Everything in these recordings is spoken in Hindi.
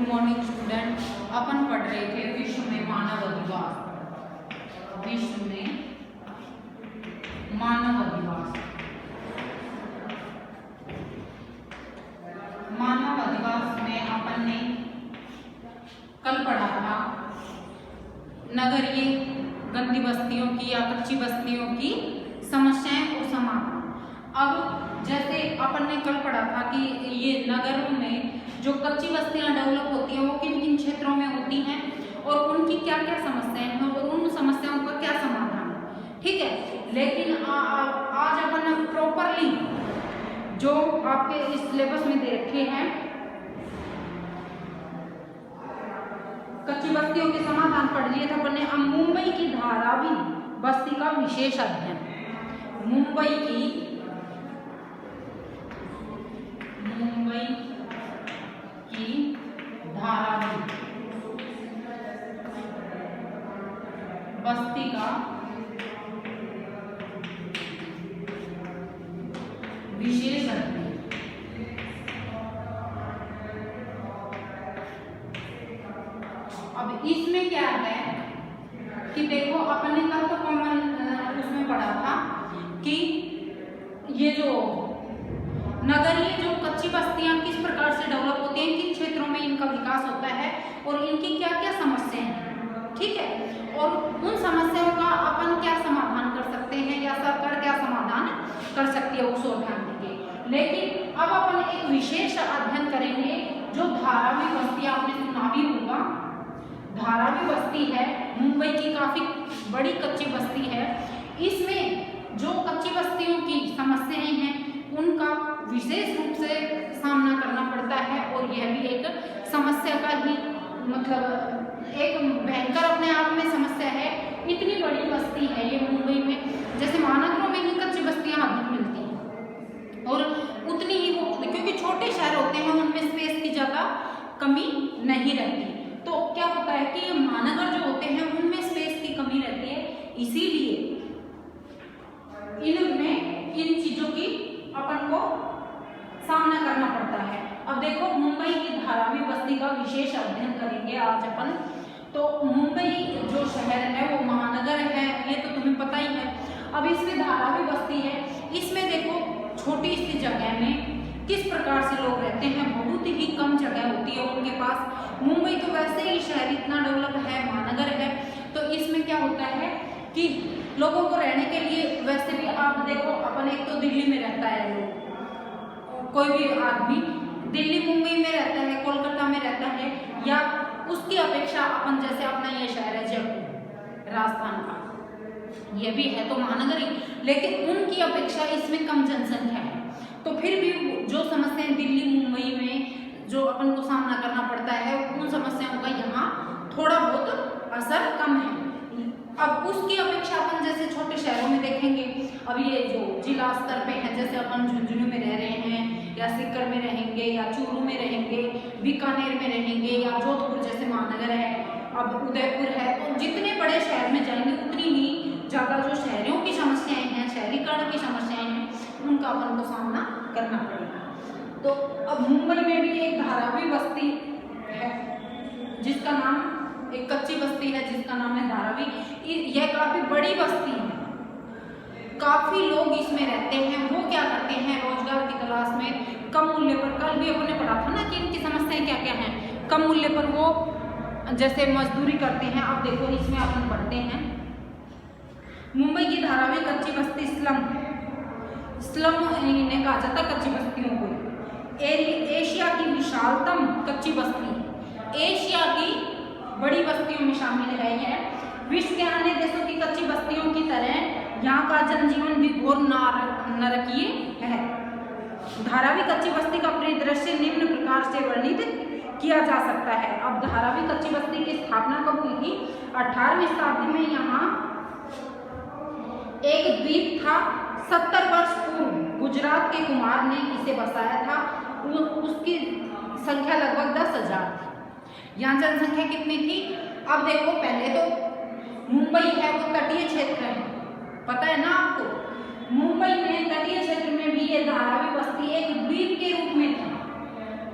Good morning student. अपन पढ़ रहे थे विश्व में मानव अधिवास। विश्व में मानव अधिवास, मानव अधिवास में अपन ने कल पढ़ा था नगरीय गंदी बस्तियों की या कच्ची बस्तियों की समस्याएं और समाधान। अब जैसे अपन ने कल पढ़ा था कि ये नगरों में जो कच्ची बस्तियां डेवलप होती हैं वो किन किन क्षेत्रों में होती हैं और उनकी क्या क्या समस्याएं हैं और उन समस्याओं का क्या समाधान है। ठीक है, लेकिन आज अपन प्रॉपरली जो आपके इस सिलेबस में दे रखे हैं कच्ची बस्तियों के समाधान पढ़ लिए थे अपन ने। अब मुंबई की धारावी बस्ती का विशेष अध्ययन, मुंबई की धारावी बस्ती का विशेष अध्ययन। अब इसमें क्या है कि देखो अपन ने कल तो कॉमन उसमें पढ़ा था कि ये जो नगरीय जो कच्ची बस्तियां किस प्रकार से डेवलप होती हैं, किन क्षेत्रों में इनका विकास होता है और इनकी क्या क्या समस्याएं हैं। ठीक है, और उन समस्याओं का अपन क्या समाधान कर सकते हैं या सरकार क्या समाधान कर सकती है उस ओर ध्यान देंगे। लेकिन अब अपन एक विशेष अध्ययन करेंगे जो धारावी बस्ती, आपने सुना भी होगा धारावी बस्ती है, मुंबई की काफी बड़ी कच्ची बस्ती है। इसमें जो कच्ची बस्तियों की समस्याएं हैं उनका विशेष रूप से सामना करना पड़ता है और यह भी एक समस्या का ही मतलब एक भयंकर अपने आप में समस्या है। इतनी बड़ी बस्ती है ये मुंबई में, जैसे महानगरों में ही कच्ची बस्तियां अधिक मिलती हैं और उतनी ही वो क्योंकि छोटे शहर होते हैं उनमें स्पेस की ज़्यादा कमी नहीं रहती। तो क्या होता है कि महानगर जो होते हैं उनमें स्पेस की कमी रहती है, इसीलिए इनमें इन चीजों की अपन को सामना करना पड़ता है। अब देखो मुंबई की धारावी बस्ती का विशेष अध्ययन करेंगे आज अपन। तो मुंबई जो शहर है वो महानगर है, ये तो तुम्हें पता ही है। अब इसमें धारावी बस्ती है, इसमें देखो छोटी सी जगह में किस प्रकार से लोग रहते हैं, बहुत ही कम जगह होती है उनके पास। मुंबई तो वैसे ही शहर इतना डेवलप है, महानगर है, तो इसमें क्या होता है कि लोगों को रहने के लिए वैसे भी आप देखो अपन एक तो दिल्ली में रहता है लोग, कोई भी आदमी दिल्ली मुंबई में रहता है, कोलकाता में रहता है, या उसकी अपेक्षा अपन जैसे अपना ये शहर है जयपुर राजस्थान का, ये भी है तो महानगर ही, लेकिन उनकी अपेक्षा इसमें कम जनसंख्या है। तो फिर भी जो समस्याएं दिल्ली मुंबई में जो अपन को सामना करना पड़ता है उन समस्याओं का यहाँ थोड़ा बहुत असर कम है। अब उसकी अपेक्षा अपन जैसे छोटे शहरों में देखेंगे, अब ये जो जिला स्तर पे है, जैसे अपन झुंझुनू में रह रहे हैं या सीकर में रहेंगे या चूरू में रहेंगे, बीकानेर में रहेंगे या जोधपुर जैसे महानगर है, अब उदयपुर है, तो जितने बड़े शहर में जाएंगे उतनी ही ज़्यादा जो शहरों की समस्याएं हैं, शहरीकरण की समस्याएं हैं, उनका अपन को सामना करना पड़ेगा। तो अब मुंबई में भी एक धारावी बस्ती है जिसका नाम, एक कच्ची बस्ती है जिसका नाम है धारावी। यह काफी बड़ी बस्ती है, काफी लोग इसमें रहते हैं। वो क्या करते हैं, रोजगार की तलाश में कम मूल्य पर, कल भी अपन ने पढ़ा था ना कि इनकी समस्याएं क्या क्या हैं, कम मूल्य पर वो जैसे मजदूरी करते हैं। अब देखो इसमें अपन पढ़ते हैं मुंबई की धारावी कच्ची बस्ती स्लम इन्हें कहा जाता कच्ची बस्तियों को। एशिया की विशालतम कच्ची बस्ती, एशिया की बड़ी बस्तियों में शामिल है यह। विश्व के अन्य देशों की कच्ची बस्तियों की तरह यहाँ का जनजीवन भी घोर नरकीय है। धारावी कच्ची बस्ती का परिदृश्य निम्न प्रकार से वर्णित किया जा सकता है। अब धारावी कच्ची बस्ती की स्थापना कब हुई थी? 18वीं शताब्दी में यहाँ एक द्वीप था। 70 वर्ष पूर्व गुजरात के कुमार ने इसे बसाया था। उसकी संख्या लगभग 10,000 थी। यहाँ जनसंख्या कितनी थी? अब देखो, पहले तो मुंबई है वो तटीय क्षेत्र है, पता है ना आपको। मुंबई में तटीय क्षेत्र में भी ये धारावी बस्ती एक द्वीप के रूप में थी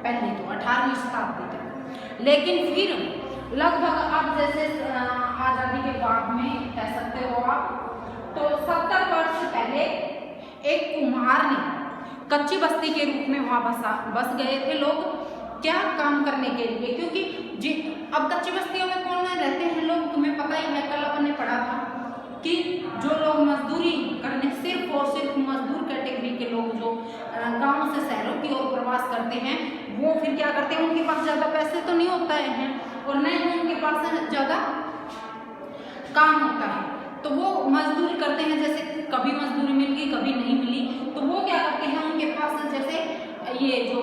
पहले तो 18वीं शताब्दी तक। लेकिन फिर लगभग अब जैसे आजादी के बाद में कह सकते हो आप, तो 70 वर्ष पहले एक कुम्हार ने कच्ची बस्ती के रूप में वहां बस गए थे लोग, क्या काम करने के लिए, क्योंकि अब कच्ची बस्तियों में कौन रहते हैं लोग, तुम्हें पता ही है, कल अपन ने पढ़ा था कि जो लोग मजदूरी करने, सिर्फ और सिर्फ मजदूर कैटेगरी के लोग जो गांव से शहरों की ओर प्रवास करते हैं, वो फिर क्या करते हैं, उनके पास ज्यादा पैसे तो नहीं होता है और न ही उनके पास ज्यादा काम होता है, तो वो मजदूरी करते हैं। जैसे कभी मजदूरी मिल गई, कभी नहीं मिली, तो वो क्या करते हैं, उनके पास जैसे ये जो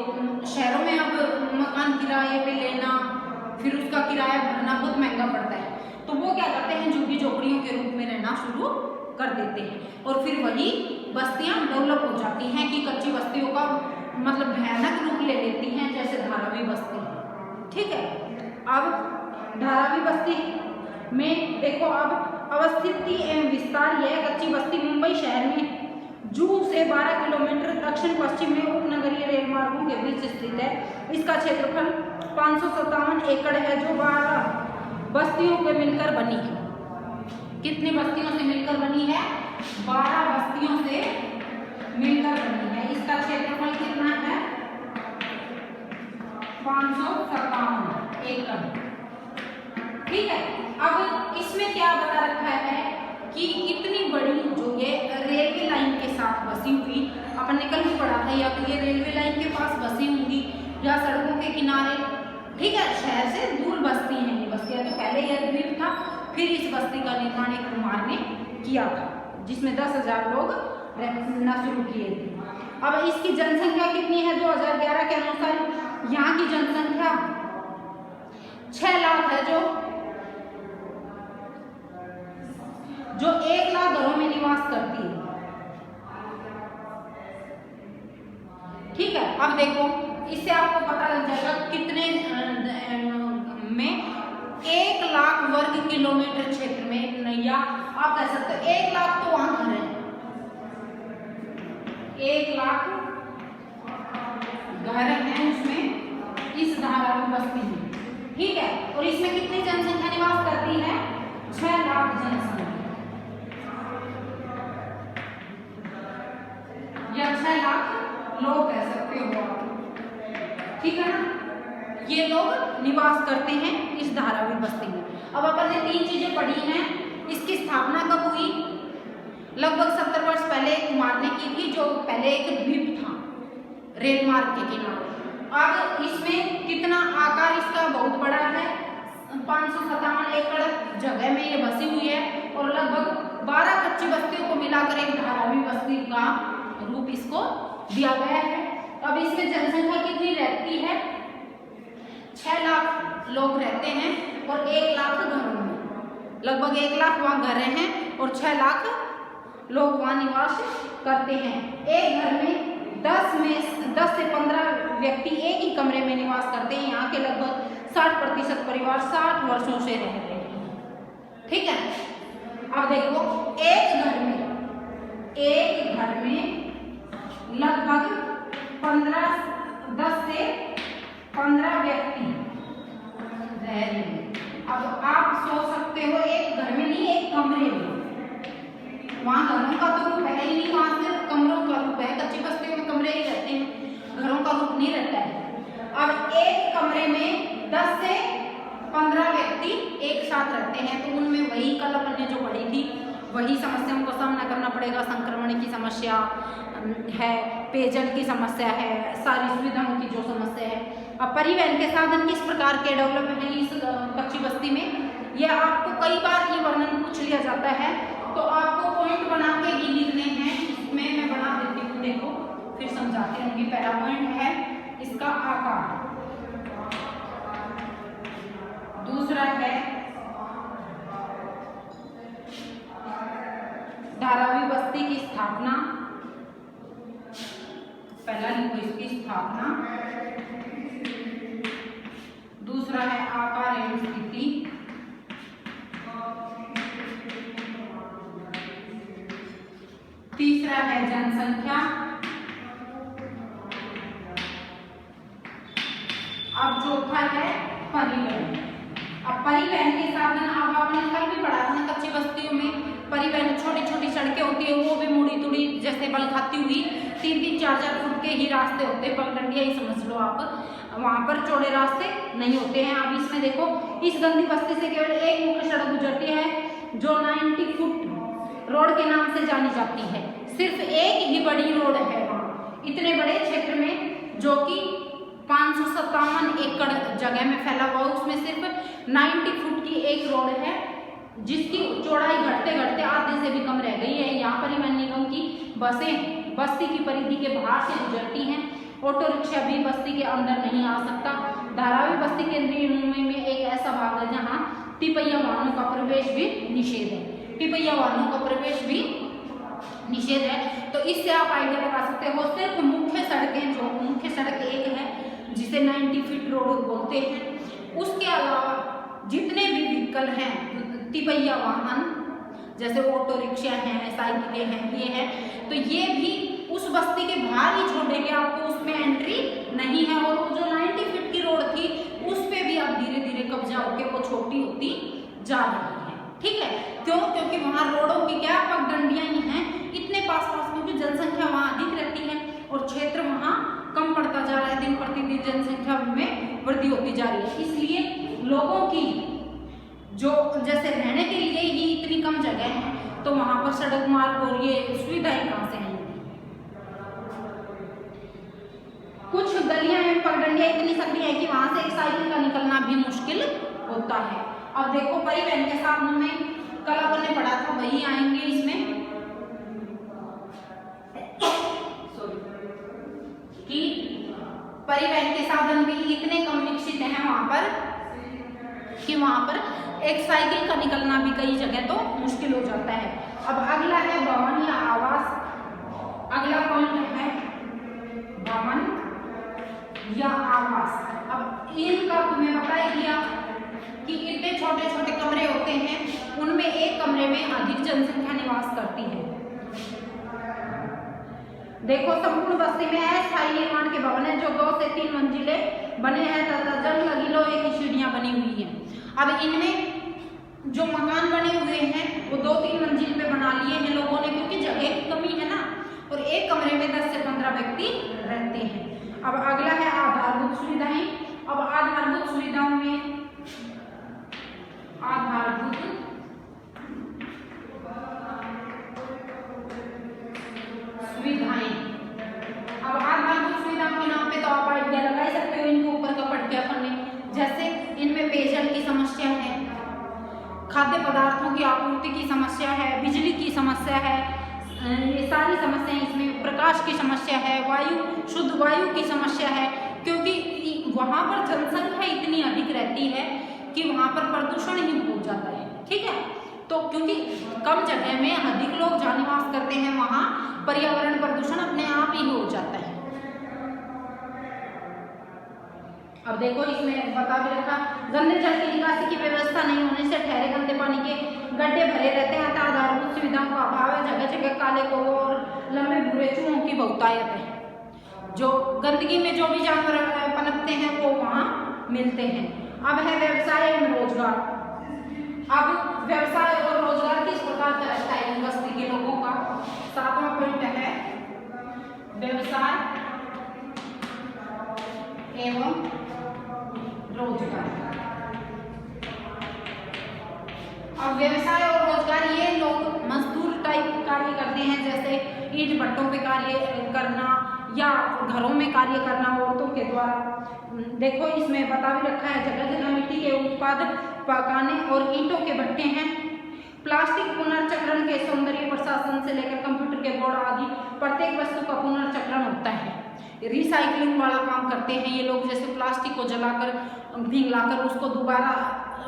शहरों में अब मकान किराए पे लेना, फिर उसका किराया भरना बहुत महंगा पड़ता है, तो वो क्या करते हैं, झुग्गी झोपड़ियों के रूप में रहना शुरू कर देते हैं और फिर वही बस्तियां डेवलप हो जाती हैं कि कच्ची बस्तियों का मतलब भयानक रूप ले लेती हैं, जैसे धारावी बस्ती। ठीक है, अब धारावी बस्ती में देखो, अब अवस्थिति एवं विस्तार, यह कच्ची बस्ती मुंबई शहर में जूहू से 12 किलोमीटर दक्षिण पश्चिम में उपनगरीय रेल मार्गों के बीच स्थित है। इसका क्षेत्रफल 557 एकड़ है, जो 12 बस्तियों के मिलकर बनी है। कितनी बस्तियों से मिलकर बनी है? 12 बस्तियों से मिलकर बनी है। इसका क्षेत्रफल कितना है? 557 एकड़। ठीक है, अब इसमें क्या बता रखा है कि इतनी बड़ी जो ये रेलवे लाइन के साथ बसी हुई, अपन ने कल भी पढ़ा था, या तो ये रेलवे लाइन के पास बसी होंगी या सड़कों के किनारे। ठीक है, शहर से दूर बस्ती हैं ये बस्तियां। तो पहले यह द्वीप था, फिर इस बस्ती का निर्माण एक कुम्हार ने किया था, जिसमें 10,000 लोग रहना शुरू किए थे। अब इसकी जनसंख्या कितनी है? 2011 के अनुसार यहाँ की जनसंख्या 6 लाख है, जो 1 लाख घरों में निवास करती है। ठीक है, अब देखो, इससे आपको पता लग जाएगा कितने में 1 लाख वर्ग किलोमीटर क्षेत्र में, या आप कह सकते हो 1 लाख तो वहां घर है, 1 लाख घर हैं उसमें, इस धारावी बस्ती में। ठीक है, और इसमें कितनी जनसंख्या निवास करती है? 6 लाख जनसंख्या, या 6 लाख लोग कह सकते हो आप। ठीक है ना, ये लोग निवास करते हैं इस धारावी बस्ती में। अब अपन ने 3 चीजें पढ़ी हैं। इसकी स्थापना कब हुई? लगभग 70 वर्ष पहले कुम्हार ने की थी, जो पहले एक द्वीप था रेल मार्ग के किनारे। अब इसमें कितना आकार इसका बहुत बड़ा है, 557 एकड़ जगह में ये बसी हुई है और लगभग 12 कच्ची बस्तियों को मिलाकर एक धारावी बस्ती का रूप इसको दिया गया है। अब इसमें जनसंख्या कितनी रहती है? 6 लाख लोग रहते हैं और 1 लाख घरों में, लगभग 1 लाख वहाँ घर हैं और 6 लाख लोग वहाँ निवास करते हैं। एक घर में 10 से 15 व्यक्ति एक ही कमरे में निवास करते हैं। यहाँ के लगभग 60% परिवार 60 वर्षों से रह रहे हैं। ठीक है, अब देखो, एक घर में लगभग 10 से 15 व्यक्ति रह रहे हैं। अब आप सोच सकते हो, एक घर में नहीं, एक कमरे में, वहाँ घरों का तो रूप है ही नहीं, वहाँ सिर्फ कमरों का रूप है। कच्ची बस्तियों में कमरे ही रहते हैं, घरों का रूप नहीं रहता है। अब एक कमरे में 10 से 15 व्यक्ति एक साथ रहते हैं, तो उनमें वही कल अपन ने जो पढ़ी थी, वही समस्याओं का सामना करना पड़ेगा। संक्रमण की समस्या है, पेयजल की समस्या है, सारी सुविधाओं की जो समस्या है। अब परिवहन के साधन किस प्रकार के डेवलप हैं इस कच्ची बस्ती में, यह आपको कई बार ये वर्णन पूछ लिया जाता है, तो आपको पॉइंट बना के ही लिखने हैं। इसमें मैं बना देती हूँ, देखो फिर समझाते हैं। पहला पॉइंट है इसका आकार, दूसरा है धारावी बस्ती की स्थापना, पहला लिखो इसकी स्थापना, दूसरा है आकार एवं स्थिति, तीसरा है जनसंख्या, अब चौथा है परिवहन। अब परिवहन के साधन अब आपने कल भी पढ़ा था ना, कच्ची बस्तियों में परिवहन छोटी छोटी सड़कें होती है, वो भी मुड़ी तुड़ी जैसे बल खाती हुई 3-3, 4-4 फुट के ही रास्ते होते हैं, पगडंडियां ही समझ लो आप, वहां पर चौड़े रास्ते नहीं होते हैं। अब इसमें देखो, इस गंदी बस्ती से केवल एक मुख्य सड़क गुजरती है जो 90 फुट रोड के नाम से जानी जाती है। सिर्फ एक ही बड़ी रोड है वहाँ इतने बड़े क्षेत्र में, जो कि 557 एकड़ जगह में फैला हुआ, उसमें सिर्फ 90 फुट की एक रोड है जिसकी चौड़ाई घटते घटते आधे से भी कम रह गई है। यहाँ परिवहन निगम की बसें बस्ती की परिधि के बाहर से गुजरती हैं। ऑटो रिक्शा भी बस्ती के अंदर नहीं आ सकता। धारावी बस्ती केंद्रीय मुंबई में एक ऐसा भाग है जहाँ तिपहिया वाहनों का प्रवेश भी निषेध है। तिपहिया वाहनों का प्रवेश भी निषेध है। तो इससे आप आइडिया लगा सकते हो, सिर्फ मुख्य सड़कें, जो मुख्य सड़क एक है जिसे 90 फीट रोड बोलते हैं, उसके अलावा जितने भी व्हीकल हैं तिपहिया वाहन, जैसे ऑटो रिक्शा हैं, साइकिलें हैं, ये है, तो ये भी उस बस्ती के बाहर ही छोड़ेंगे, आपको उसमें एंट्री नहीं है। और वो जो 90 फीट की रोड थी उस पे भी आप धीरे धीरे कब्जा होकर वो छोटी होती जा रही है। ठीक है, क्यों? क्योंकि वहाँ रोडों की क्या पगडंडियां ही हैं इतने पास पास, क्योंकि जनसंख्या वहाँ अधिक रहती है और क्षेत्र वहाँ कम पड़ता जा रहा है, दिन प्रतिदिन जनसंख्या में वृद्धि होती जा रही है। इसलिए लोगों की जो जैसे रहने के लिए ही इतनी कम जगह है, तो वहां पर सड़क मार्ग और ये सुविधाएं कहाँ से आएंगी? कुछ गलियां एवं पगडंडियां इतनी सकरी है कि वहां से एक साइकिल का निकलना भी मुश्किल होता है। अब देखो, परिवहन के साधनों में कल अपन ने पढ़ा था, वही आएंगे इसमें कि परिवहन के साधन भी इतने कम विकसित हैं वहां पर कि वहां पर एक साइकिल का निकलना भी कई जगह तो मुश्किल हो जाता है। अब अगला है भवन या आवास। अगला पॉइंट है भवन या आवास। अब इनका तुम्हें बता दिया कि इतने छोटे छोटे कमरे होते हैं, उनमें एक कमरे में अधिक जनसंख्या निवास करती है। देखो, संपूर्ण बस्ती में अस्थायी निर्माण के भवन है जो 2 से 3 मंजिले बने हैं तथा जंग लगी लोहे की सीढ़ियां बनी हुई हैं। अब इनमें जो मकान बने हुए हैं वो 2-3 मंजिल पे बना लिए हैं लोगों ने, क्योंकि जगह की कमी है ना, और एक कमरे में 10 से 15 व्यक्ति रहते हैं। अब अगला है आधारभूत सुविधाएं। अब आधारभूत सुविधाओं में आधारभूत सुविधाएं, अब आधारभूत सुविधाओं के नाम पे तो आप आइडिया लगा ही सकते हो, इनके ऊपर का पढ़ के अपन ने, जैसे इनमें पेयजल की समस्या है, खाद्य पदार्थों की आपूर्ति की समस्या है, बिजली की समस्या है, ये सारी समस्याएं इसमें, प्रकाश की समस्या है, वायु, शुद्ध वायु की समस्या है, क्योंकि वहाँ पर जनसंख्या इतनी अधिक रहती है कि वहाँ पर प्रदूषण ही बहुत जाता है। ठीक है, तो क्योंकि कम जगह में अधिक लोग जहाँ निवास करते हैं वहाँ पर्यावरण प्रदूषण अपने आप ही हो जाता है। अब देखो, इसमें बता भी रखा, गंदे जल की निकासी की व्यवस्था नहीं होने से ठहरे गंदे पानी के गड्ढे भरे रहते हैं। आधारभूत सुविधाओं का अभाव है, जगह जगह काले कौवे और लंबे भूरे चूहों की बहुतायत है। जो गंदगी में जो भी जानवर पनपते हैं वो वहाँ मिलते हैं। अब है व्यवसाय एवं रोजगार। अब व्यवसाय और रोजगार किस प्रकार का रहता है इन बस्ती के लोगों का? 7वां पॉइंट है व्यवसाय एवं रोजगार। अब व्यवसाय और रोजगार, ये लोग मजदूर टाइप कार्य करते हैं, जैसे ईंट भट्टों पे कार्य करना या घरों में कार्य करना औरतों के द्वारा। देखो, इसमें बता भी रखा है, जगह जगह मिट्टी के उत्पाद पकाने और ईंटों के भट्टे हैं। प्लास्टिक पुनर्चक्रण के सौंदर्य प्रशासन से लेकर कंप्यूटर के बोर्ड आदि प्रत्येक वस्तु का पुनर्चक्रण होता है। रिसाइकलिंग वाला काम करते हैं ये लोग, जैसे प्लास्टिक को जलाकर पिघलाकर उसको दोबारा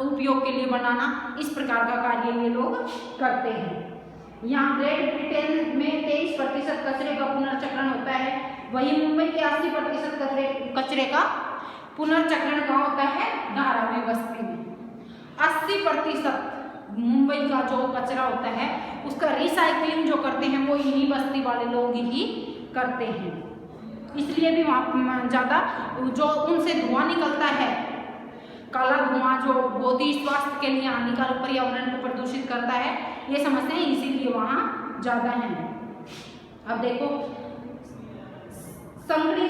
उपयोग के लिए बनाना, इस प्रकार का कार्य ये लोग करते हैं। यहाँ ग्रेट ब्रिटेन में 23% कचरे का पुनर्चक्रण होता है, वही मुंबई के 80% कचरे का पुनर्चक्रण कहाँ होता है? धारावी बस्ती में। 80% मुंबई का जो कचरा होता है उसका रिसाइकलिंग जो करते हैं वो इन्हीं बस्ती वाले लोग ही करते हैं। इसलिए भी वहाँ ज़्यादा जो उनसे धुआं निकलता है काला धुआं जो बहुत ही स्वास्थ्य के लिए हानिकारक पर्यावरण को प्रदूषित करता है, ये समस्याएं इसीलिए वहाँ ज़्यादा हैं। अब देखो संकरी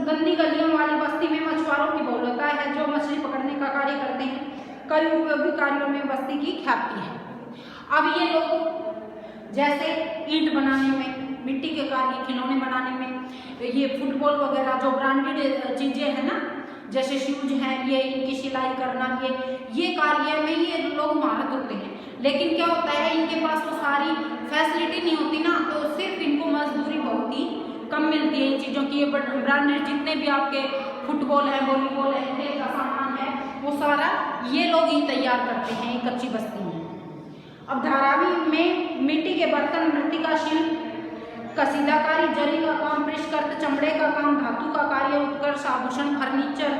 गंदी गलियों वाली बस्ती में मछुआरों की बहुलता है जो मछली पकड़ने का कार्य करते हैं। कई उपयोगी कार्यों में बस्ती की ख्याति है। अब ये लोग जैसे ईंट बनाने में, मिट्टी के कार्य, खिलौने बनाने में, ये फुटबॉल वगैरह जो ब्रांडेड चीजें हैं ना, जैसे शूज हैं, ये इनकी सिलाई करना, ये कार्य में ये लोग महारत होते हैं। लेकिन क्या होता है, इनके पास वो सारी फैसिलिटी नहीं होती ना, तो सिर्फ इनको मजदूरी बहुत ही कम मिलती है इन चीज़ों की। ये ब्रांडेड जितने भी आपके फुटबॉल है, वॉलीबॉल है, खेल का सामान है, वो सारा ये लोग ही तैयार करते हैं कच्ची बस्ती में। अब धारावी में मिट्टी के बर्तन, मृतिका शिल्प, कसीदाकारी, जरी का काम, परिष्कृत चमड़े का काम, धातु का कार्य, उत्कर्ष आभूषण, फर्नीचर,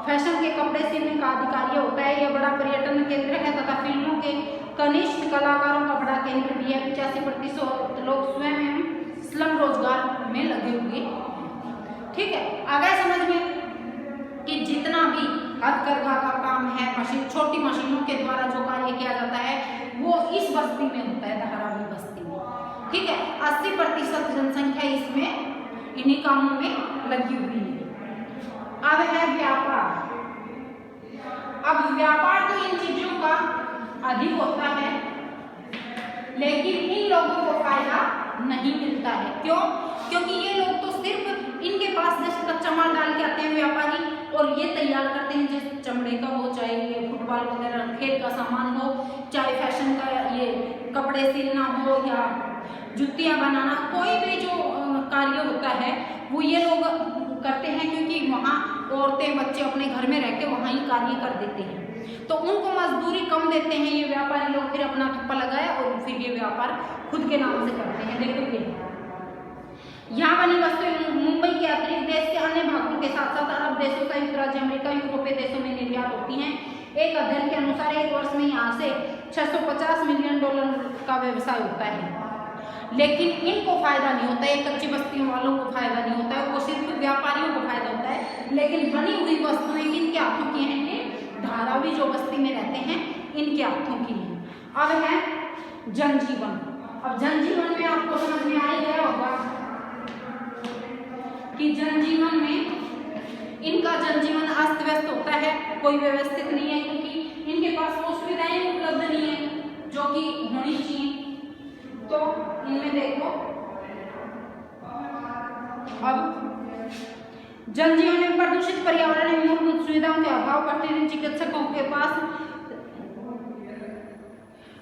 फैशन के कपड़े सिलने का आदि कार्य होता है। यह बड़ा पर्यटन केंद्र है तथा फिल्मों के कनिष्ठ कलाकारों का बड़ा केंद्र भी है। 85% लोग स्वयं स्लम रोजगार में लगे हुए। ठीक है, आ गया समझ में कि जितना भी हथकरघा का काम है, मशीन, छोटी मशीनों के द्वारा जो कार्य किया जाता है वो इस बस्ती में होता है, धारावी बस्ती में। ठीक है, 80% जनसंख्या इसमें इन्हीं कामों में लगी हुई है। अब है व्यापार। अब व्यापार तो इन चीजों का अधिक होता है, लेकिन इन लोगों को फायदा नहीं मिलता है। क्यों? क्योंकि ये लोग तो सिर्फ इनके पास जैसे कच्चा माल डाल के आते हैं व्यापारी, और ये तैयार करते हैं, जैसे चमड़े का हो, चाहे ये फुटबॉल वगैरह खेल का सामान हो, चाहे फैशन का ये कपड़े सिलना हो, या जुतियाँ बनाना, कोई भी जो कार्य होता है वो ये लोग करते हैं, क्योंकि वहाँ औरतें बच्चे अपने घर में रह के वहाँ ही कार्य कर देते हैं, तो उनको मजदूरी कम देते हैं ये व्यापारी लोग। फिर अपना ठप्पा लगाया और फिर ये व्यापार खुद के नाम से करते हैं। देखो ये यहाँ बनी वस्तुएं मुंबई के अतिरिक्त देश के अन्य भागों के साथ साथ अरब देशों, संयुक्त राज्य अमेरिका, यूरोपीय देशों में निर्यात होती हैं। एक अध्ययन के अनुसार एक वर्ष में यहाँ से $650 मिलियन का व्यवसाय होता है, लेकिन इनको फायदा नहीं होता है, कच्ची बस्तियों वालों को फायदा नहीं होता है, वो सिर्फ व्यापारियों को फायदा होता है। लेकिन बनी हुई वस्तुएं किनके हाथों की हैं? ये धारावी जो बस्ती में रहते हैं इनके हाथों की हैं। अब है जनजीवन। अब जनजीवन में आपको समझ में आ ही गया होगा कि जनजीवन में इनका जनजीवन अस्त व्यस्त होता है, कोई व्यवस्थित नहीं है, क्योंकि इनके पास वो सुविधाएं उपलब्ध नहीं है जो कि होनी चाहिए। तो इनमें देखो, अब जनजीवन में प्रदूषित पर्यावरण में मूलभूत सुविधाओं के अभाव, प्रतिदिन चिकित्सकों के पास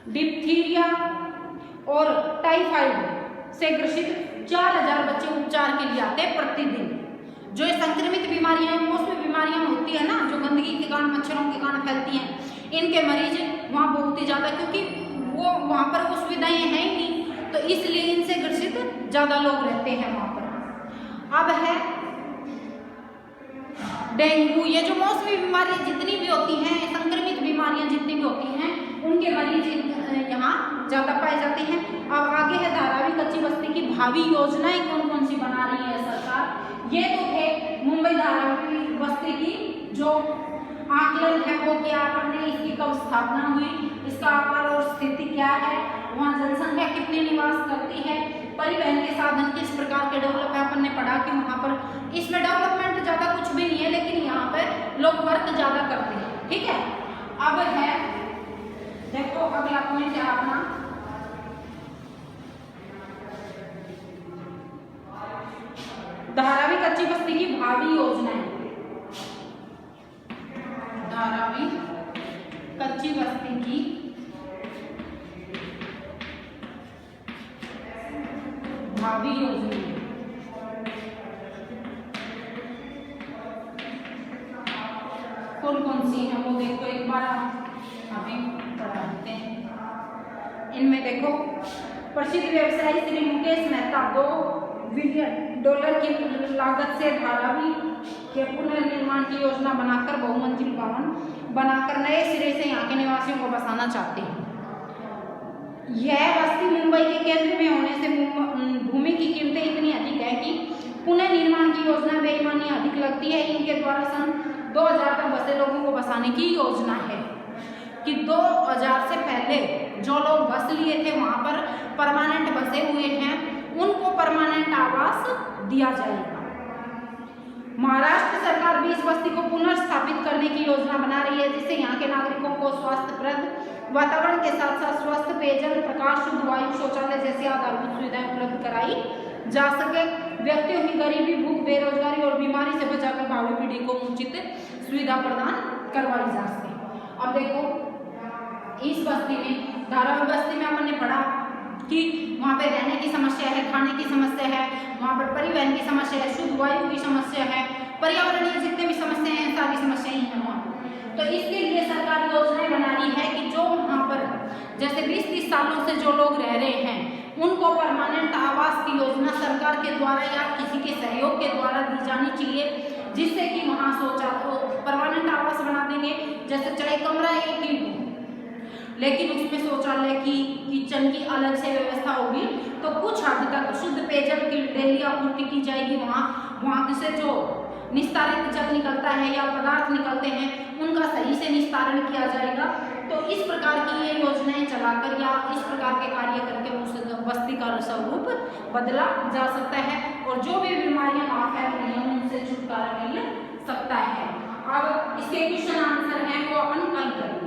डिप्थीरिया और टाइफाइड से ग्रसित 4000 बच्चे उपचार के लिए आते हैं प्रतिदिन। जो संक्रमित बीमारियां हैं, मौसमी बीमारियां होती है ना, जो गंदगी के कारण, मच्छरों के कारण फैलती हैं, इनके मरीज वहाँ बहुत ही ज्यादा, क्योंकि वो वहाँ पर वो सुविधाएं हैं ही नहीं, तो इसलिए इनसे ग्रसित ज्यादा लोग रहते हैं वहाँ पर। अब है डेंगू। ये जो मौसमी बीमारियां जितनी भी होती हैं, संक्रमित बीमारियां जितनी भी होती हैं, उनके मरीज यहाँ ज्यादा पाए जाते हैं। अब आगे है धारावी कच्ची बस्ती की भावी योजनाएं कौन कौन सी बना रही है सरकार। ये तो थे मुंबई धारावी बस्ती की जो आकलन है वो क्या आपने, इसकी कब स्थापना हुई, इसका आकार और स्थिति क्या है, वहाँ जनसंख्या कितनी निवास करती है, परिवहन के साधन किस प्रकार के डेवलप है, अपन ने पढ़ा कि वहाँ पर इसमें डेवलपमेंट ज़्यादा कुछ भी नहीं है, लेकिन यहाँ पर लोग वर्क ज़्यादा करते हैं। ठीक है, अब है देखो अगला पॉइंट है अपना धारावी कच्ची बस्ती की भावी योजनाएं। धारावी कच्ची बस्ती की भावी योजनाएं कौन कौन सी है वो देखो एक बार हमें पढ़ा देते हैं। इनमें देखो प्रसिद्ध व्यवसायी श्री मुकेश मेहता $2 बिलियन की लागत से धारावी के पुनर्निर्माण की योजना बनाकर बहुमंजिल भवन बनाकर नए सिरे से यहाँ के निवासियों को बसाना चाहते हैं। यह बस्ती मुंबई के केंद्र में होने से भूमि की कीमतें इतनी अधिक है कि पुनः निर्माण की योजना बेईमानी अधिक लगती है। इनके द्वारा सन 2000 तक बसे लोगों को बसाने की योजना है कि 2000 से पहले जो लोग बस लिए थे वहां पर परमानेंट बसे हुए हैं उनको परमानेंट आवास दिया जाएगा। महाराष्ट्र सरकार 20 बस्ती को पुनर्स्थापित करने की योजना बना रही है जिससे यहाँ के नागरिकों को स्वास्थ्यप्रद वातावरण के साथ साथ स्वस्थ पेयजल, प्रकाश, शुद्ध वायु, शौचालय जैसी आधारभूत सुविधाएं उपलब्ध कराई जा सके। व्यक्तियों की गरीबी, भूख, बेरोजगारी और बीमारी से बचाकर भावी पीढ़ी को उचित सुविधा प्रदान करवाई जा सके। अब देखो इस बस्ती में, धारावी बस्ती में अपन ने पढ़ा कि वहाँ पे रहने की समस्या है, खाने की समस्या है, वहाँ पर परिवहन की समस्या है, शुद्ध वायु की समस्या है, पर्यावरणीय जितने भी समस्याएं हैं सारी समस्याएं हैं वहाँ। तो इसके लिए सरकार योजनाएं बना रही है कि जो वहाँ पर जैसे 20-30 सालों से जो लोग रह रहे हैं उनको परमानेंट आवास की योजना सरकार के द्वारा या किसी के सहयोग के द्वारा दी जानी चाहिए, जिससे कि वहाँ शौचालय परमानेंट आवास बना देंगे। जैसे चाहे कमरा एक ही हो लेकिन उसमें शौचालय की, किचन की अलग से व्यवस्था होगी, तो कुछ हद तक शुद्ध पेयजल की डेली आपूर्ति की जाएगी। वहाँ से जो निस्तारित जल निकलता है या पदार्थ निकलते हैं उनका सही से निस्तारण किया जाएगा। तो इस प्रकार की ये योजनाएं चलाकर या इस प्रकार के कार्य करके उस बस्ती का स्वरूप बदला जा सकता है और जो भी बीमारियां वहाँ फैल रही हैं उनसे छुटकारा मिल सकता है। अब इसके क्वेश्चन आंसर हैं वो अपन कल करेंगे।